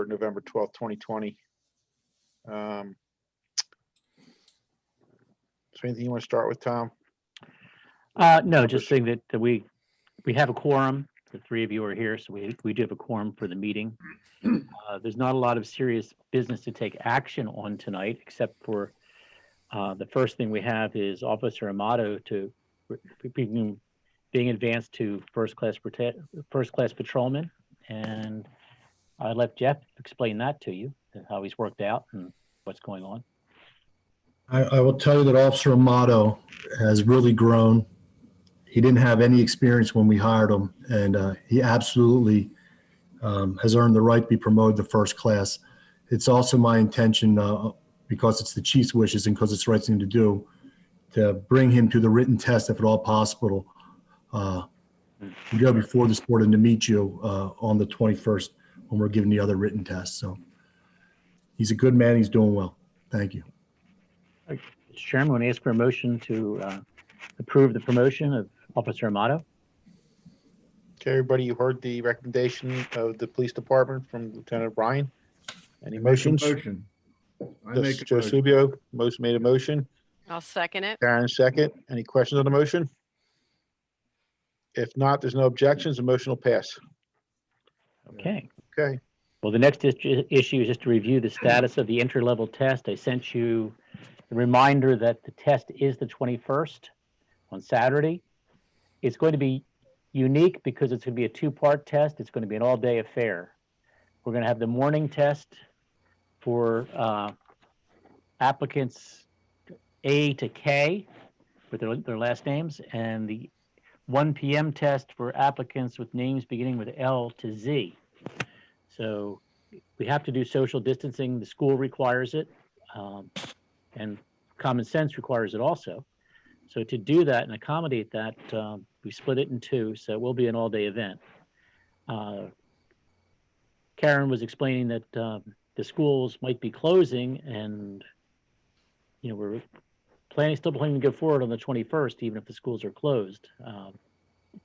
for November 12th, 2020. So anything you want to start with, Tom? No, just saying that we have a quorum. The three of you are here, so we do have a quorum for the meeting. There's not a lot of serious business to take action on tonight, except for the first thing we have is Officer Amato being advanced to first class patrolman, and I let Jeff explain that to you, how he's worked out and what's going on. I will tell you that Officer Amato has really grown. He didn't have any experience when we hired him, and he absolutely has earned the right to be promoted to first class. It's also my intention, because it's the chief's wishes and because it's the right thing to do, to bring him to the written test if at all possible. We go before this board and to meet you on the 21st when we're giving the other written tests. So he's a good man. He's doing well. Thank you. Mr. Chairman, I want to ask for a motion to approve the promotion of Officer Amato. Okay, everybody, you heard the recommendation of the police department from Lieutenant Bryan. Any motions? Motion. I make a Joe motion. Subio, made a motion. I'll second it. Karen, second. Any questions on the motion? If not, there's no objections. The motion will pass. Okay. Okay. Well, the next issue is just to review the status of the inter-level test. I sent you the reminder that the test is the 21st on Saturday. It's going to be unique because it's going to be a two-part test. It's going to be an all-day affair. We're going to have the morning test for applicants A to K with their last names, and the 1 p.m. test for applicants with names beginning with L to Z. So we have to do social distancing. The school requires it, and common sense requires it also. So to do that and accommodate that, we split it in two, so it will be an all-day event. Karen was explaining that the schools might be closing, and we're still planning to go forward on the 21st, even if the schools are closed.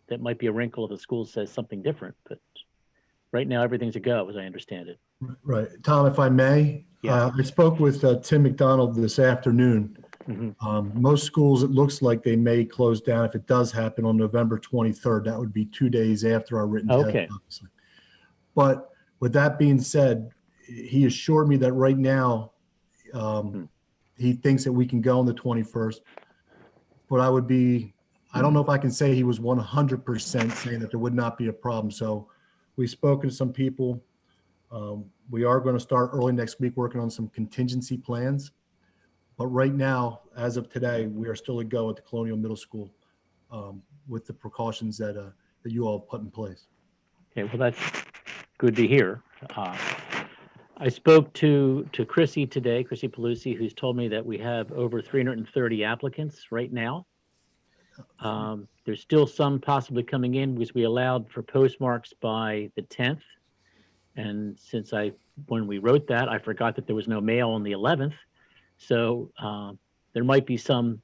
That might be a wrinkle if the school says something different, but right now everything's a go, as I understand it. Right. Tom, if I may, Yeah. I spoke with Tim McDonald this afternoon. Mm-hmm. Most schools, it looks like they may close down if it does happen on November 23rd. That would be 2 days after our written Okay. test, obviously. But with that being said, he assured me that right now he thinks that we can go on the 21st. But I don't know if I can say he was 100% saying that there would not be a problem. So we've spoken to some people. We are going to start early next week working on some contingency plans. But right now, as of today, we are still a go at the Colonial Middle School with the precautions that you all have put in place. Okay, well, that's good to hear. I spoke to Chrissy today, Chrissy Pelusi, who's told me that we have over 330 applicants right now. There's still some possibly coming in because we allowed for postmarks by the 10th. And since when we wrote that, I forgot that there was no mail on the 11th. So there might be some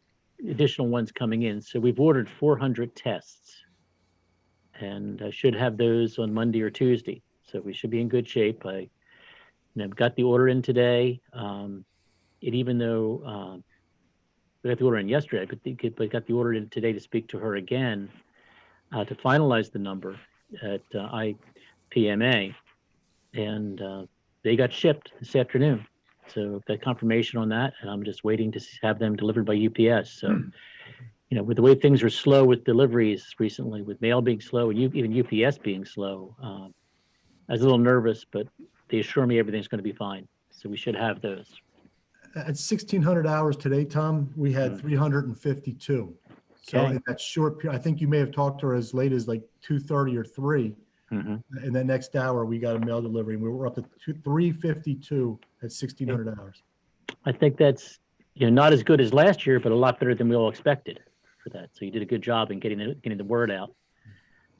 additional ones coming in. So we've ordered 400 tests, and I should have those on Monday or Tuesday. So we should be in good shape. I got the order in today. Even though we got the order in yesterday, but got the order in today to speak to her again to finalize the number at IPMA, and they got shipped this afternoon. So I've got confirmation on that, and I'm just waiting to have them delivered by UPS. So, with the way things are slow with deliveries recently, with mail being slow and even UPS being slow, I was a little nervous, but they assure me everything's going to be fine. So we should have those. At 1,600 hours today, Tom, we had 352. So Okay. in that short period, I think you may have talked to her as late as like 2:30 or 3. Mm-hmm. In that next hour, we got a mail delivery. We were up to 352 at 1,600 hours. I think that's not as good as last year, but a lot better than we all expected for that. So you did a good job in getting the word out.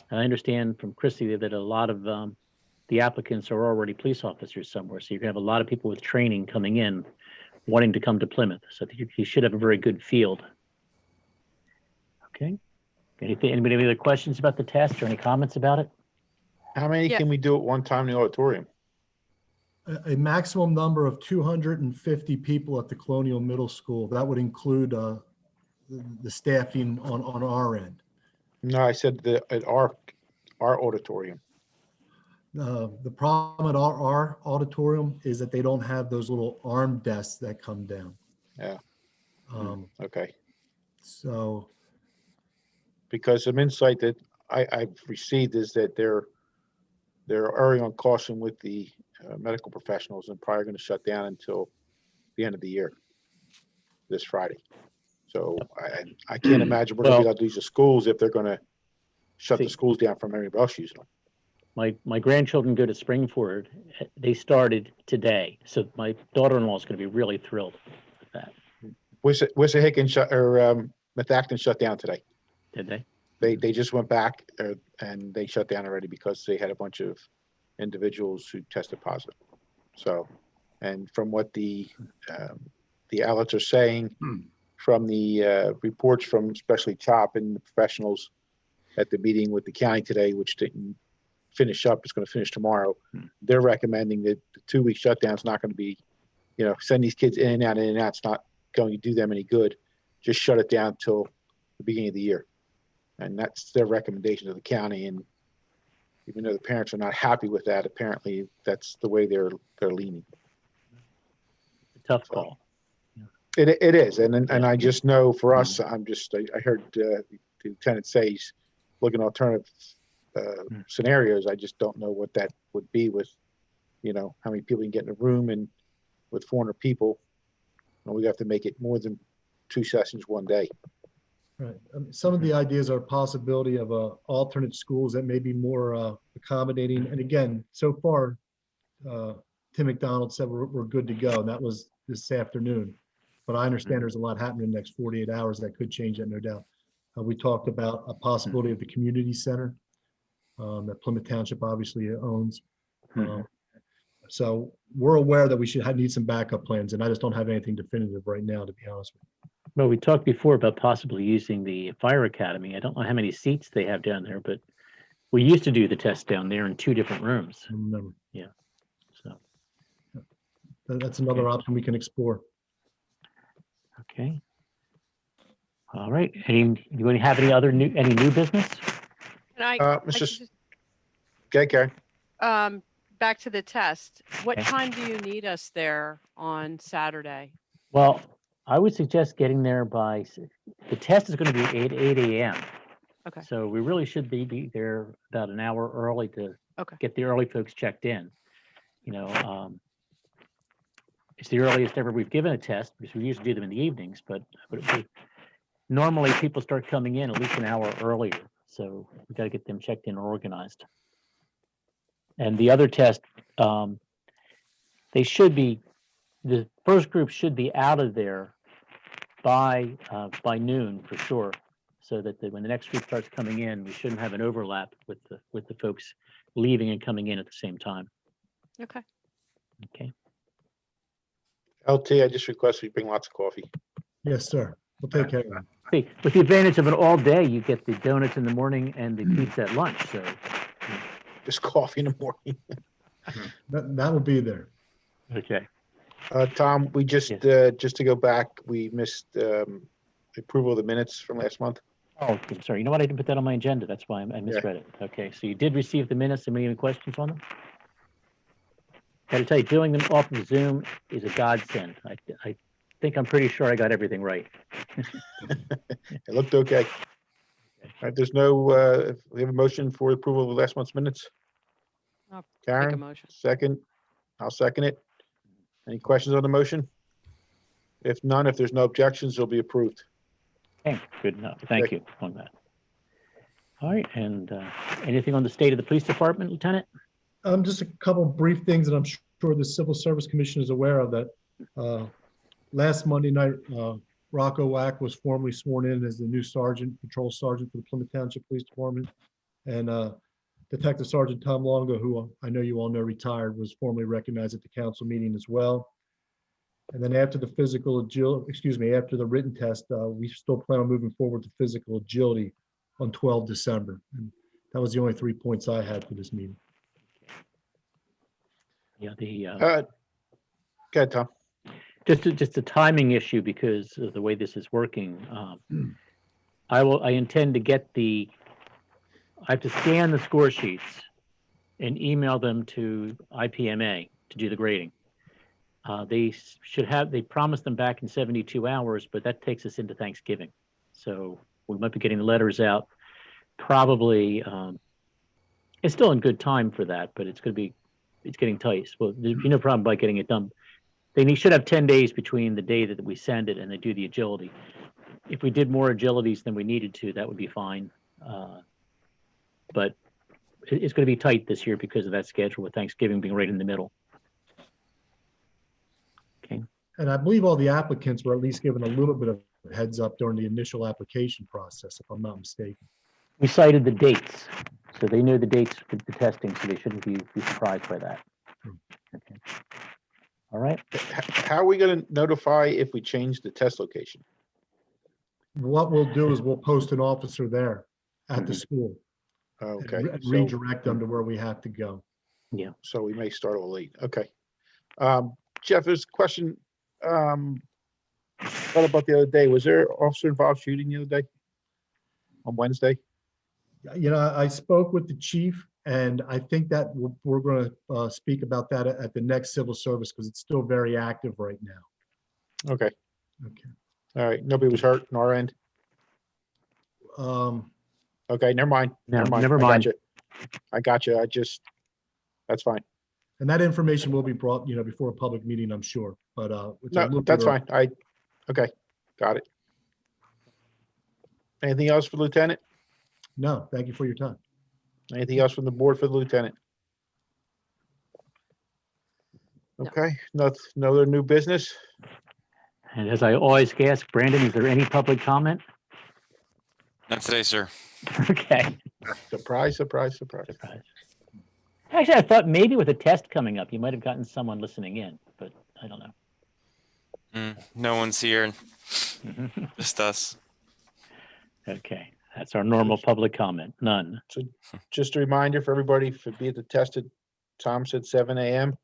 And I understand from Chrissy that a lot of the applicants are already police officers somewhere. So you're gonna have a lot of people with training coming in, wanting to come to Plymouth. So I think you should have a very good field. Okay. Anybody have any other questions about the test or any comments about it? How many Yeah. can we do at one time in the auditorium? a maximum number of 250 people at the Colonial Middle School. That would include the staffing on our end. No, I said at our auditorium. The problem at our auditorium is that they don't have those little arm desks that come down. Yeah. Okay. So Because some insight that I've received is that they're erring on caution with the medical professionals and probably going to shut down until the end of the year, this Friday. So I can't imagine we're going to be able to use the schools if they're going to shut the schools down from everybody else using them. My grandchildren go to Springford. They started today, so my daughter-in-law is going to be really thrilled with that. Wissahickon or Methacton shut down today. Did they? They just went back and they shut down already because they had a bunch of individuals who tested positive. So, and from what the outlets are saying, from the reports from especially CHOP and the professionals at the meeting with the county today, which didn't finish up, it's going to finish tomorrow. They're recommending that the 2-week shutdown is not going to be, send these kids in and out, it's not going to do them any good. Just shut it down till the beginning of the year. And that's their recommendation to the county. And even though the parents are not happy with that, apparently that's the way they're leaning. It's a tough call. It is. And I just know for us, I heard the lieutenant say he's looking at alternative scenarios. I just don't know what that would be with, how many people you can get in a room, and with 400 people, we have to make it more than 2 sessions one day. right. Some of the ideas are a possibility of alternate schools that may be more accommodating. And again, so far, Tim McDonald said we're good to go. And that was this afternoon. But I understand there's a lot happening in the next 48 hours that could change that, no doubt. We talked about a possibility of the community center that Plymouth Township obviously owns. So we're aware that we need some backup plans, and I just don't have anything definitive right now, to be honest with you. Well, we talked before about possibly using the fire academy. I don't know how many seats they have down there, but we used to do the test down there in 2 different rooms. I remember. Yeah. So, That's another option we can explore. okay. All right. Anybody have any new business? And I Mr. just, Okay, Karen. back to the test. What Okay. time do you need us there on Saturday? Well, I would suggest getting there the test is going to be 8 a.m. Okay. So we really should be there about an hour early to Okay. get the early folks checked in. It's the earliest ever we've given a test because we usually do them in the evenings, but normally people start coming in at least an hour earlier. So we got to get them checked in and organized. And the other test, the first group should be out of there by noon for sure, so that when the next group starts coming in, we shouldn't have an overlap with the folks leaving and coming in at the same time. Okay. Okay. LT, I just request we bring lots of coffee. Yes, sir. We'll take care of that. See, with the advantage of an all day, you get the donuts in the morning and the pizza at lunch. So Just coffee in the morning. That will be there. okay. Tom, we just to go back, we missed approval of the minutes from last month. Oh, I'm sorry. You know what? I didn't put that on my agenda. That's why I misread it. Okay, so you did receive the minutes. Any questions on them? Got to tell you, doing them off of Zoom is a godsend. I think I'm pretty sure I got everything right. It looked okay. All right, there's no, we have a motion for approval of last month's minutes. I'll Make a Karen, motion. second. I'll second it. Any questions on the motion? If none, if there's no objections, it'll be approved. Okay, good enough. Thank you on that. All right, and anything on the state of the police department, Lieutenant? Just a couple brief things that I'm sure the Civil Service Commission is aware of. That last Monday night, Rocco Wack was formally sworn in as the new patrol sergeant for the Plymouth Township Police Department. And Detective Sergeant Tom Longo, who I know you all know retired, was formally recognized at the council meeting as well. And then after the after the written test, we still plan on moving forward to physical agility on 12 December. And that was the only 3 points I had for this meeting. Yeah, the, Go ahead, Tom. just a timing issue because of the way this is working. I intend to get I have to scan the score sheets and email them to IPMA to do the grading. They promised them back in 72 hours, but that takes us into Thanksgiving. So we might be getting the letters out probably, it's still in good time for that, but it's getting tight. Well, there's no problem by getting it done. They should have 10 days between the day that we send it and they do the agility. If we did more agilities than we needed to, that would be fine. But it's going to be tight this year because of that schedule with Thanksgiving being right in the middle. Okay. And I believe all the applicants were at least given a little bit of heads up during the initial application process, if I'm not mistaken. We cited the dates, so they knew the dates for the testing, so they shouldn't be surprised by that. Okay. All right. How are we going to notify if we change the test location? What we'll do is we'll post an officer there at the school Okay, and redirect them to where we have to go. so we may start a little late. Okay. Jeff, there's a question. What about the other day? Was there officer involved shooting the other day? On Wednesday? You know, I spoke with the chief, and I think that we're going to speak about that at the next civil service because it's still very active right now. Okay, Okay. all right. Nobody was hurt on our end? Okay, never mind. No, Never mind. never I got mind. you. That's fine. And that information will be brought, before a public meeting, I'm sure, but it's a No, little that's bit fine. Okay, got it. Anything else for Lieutenant? No, thank you for your time. Anything else from the board for the Lieutenant? No. Okay, no other new business? And as I always ask, Brandon, is there any public comment? Not today, sir. Okay. Surprise, surprise, surprise. Surprise. Actually, I thought maybe with a test coming up, you might have gotten someone listening in, but I don't know. No one's here. Just us. Okay, that's our normal public comment. None. Just a reminder for everybody, for be at the tested, Tom said 7 a.m.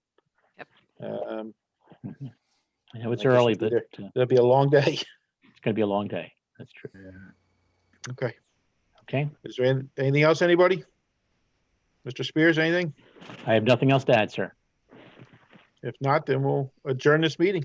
Yep. I know it's I guess early, we'll but be there. It'll be a long day. it's going to be a long day. That's true. Okay. Okay. Is there anything else, anybody? Mr. Spears, anything? I have nothing else to add, sir. If not, then we'll adjourn this meeting.